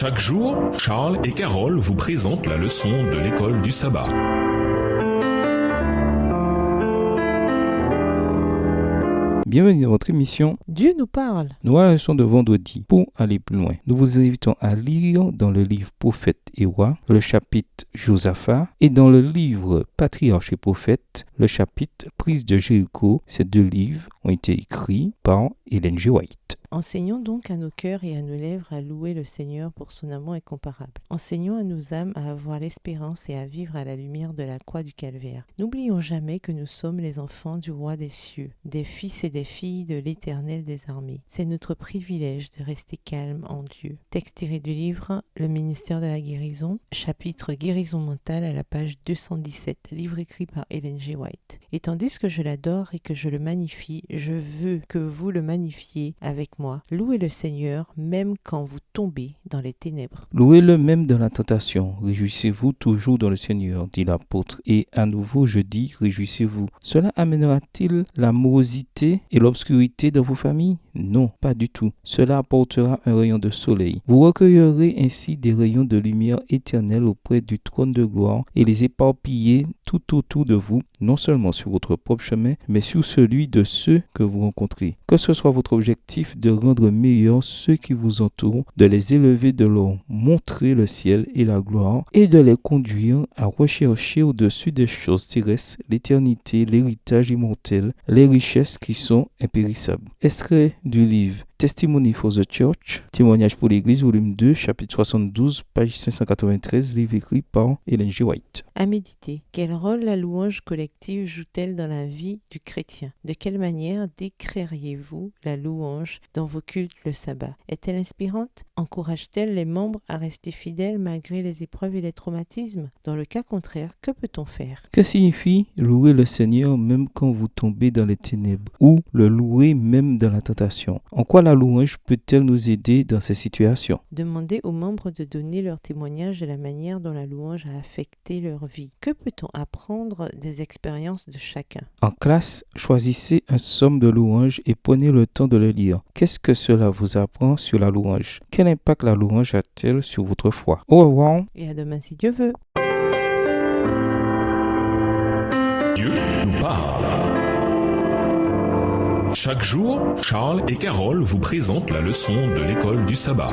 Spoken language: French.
Chaque jour, Charles et Carole vous présentent la leçon de l'école du sabbat. Bienvenue dans votre émission Dieu nous parle. Nous la leçon de vendredi. Pour aller plus loin, nous vous invitons à lire dans le livre Prophètes et Rois, le chapitre Josaphat, et dans le livre Patriarches et Prophètes, le chapitre Prise de Jéricho. Ces deux livres ont été écrits par Ellen G. White. Enseignons donc à nos cœurs et à nos lèvres à louer le Seigneur pour son amour incomparable. Enseignons à nos âmes à avoir l'espérance et à vivre à la lumière de la croix du calvaire. N'oublions jamais que nous sommes les enfants du roi des cieux, des fils et des filles de l'Éternel des armées. C'est notre privilège de rester calme en Dieu. Texte tiré du livre Le ministère de la guérison, chapitre Guérison mentale à la page 217, livre écrit par Ellen G. White. Et tandis que je l'adore et que je le magnifie, je veux que vous le magnifiez avec moi. Louez le Seigneur même quand vous tombez dans les ténèbres. Louez-le même dans la tentation. Réjouissez-vous toujours dans le Seigneur, dit l'apôtre. Et à nouveau je dis, réjouissez-vous. Cela amènera-t-il la morosité et l'obscurité dans vos familles? Non, pas du tout. Cela apportera un rayon de soleil. Vous recueillerez ainsi des rayons de lumière éternelle auprès du trône de gloire et les éparpiller tout autour de vous, non seulement sur votre propre chemin, mais sur celui de ceux que vous rencontrez. Que ce soit votre objectif de rendre meilleurs ceux qui vous entourent, de les élever, de leur montrer le ciel et la gloire, et de les conduire à rechercher au-dessus des choses terrestres l'éternité, l'héritage immortel, les richesses qui sont impérissables. Extrait du livre Testimony for the Church, témoignage pour l'Église, volume 2, chapitre 72, page 593, livre écrit par Ellen G. White. À méditer. Quel rôle la louange collective joue-t-elle dans la vie du chrétien? De quelle manière décrieriez-vous la louange dans vos cultes le sabbat? Est-elle inspirante? Encourage-t-elle les membres à rester fidèles malgré les épreuves et les traumatismes? Dans le cas contraire, que peut-on faire? Que signifie louer le Seigneur même quand vous tombez dans les ténèbres, ou le louer même dans la tentation? En quoi la louange peut-elle nous aider dans ces situations? Demandez aux membres de donner leur témoignage de la manière dont la louange a affecté leur vie. Que peut-on apprendre des expériences de chacun? En classe, choisissez un psaume de louange et prenez le temps de le lire. Qu'est-ce que cela vous apprend sur la louange? Quel impact la louange a-t-elle sur votre foi? Au revoir. Et à demain si Dieu veut. Dieu nous parle. Chaque jour, Charles et Carole vous présentent la leçon de l'école du sabbat.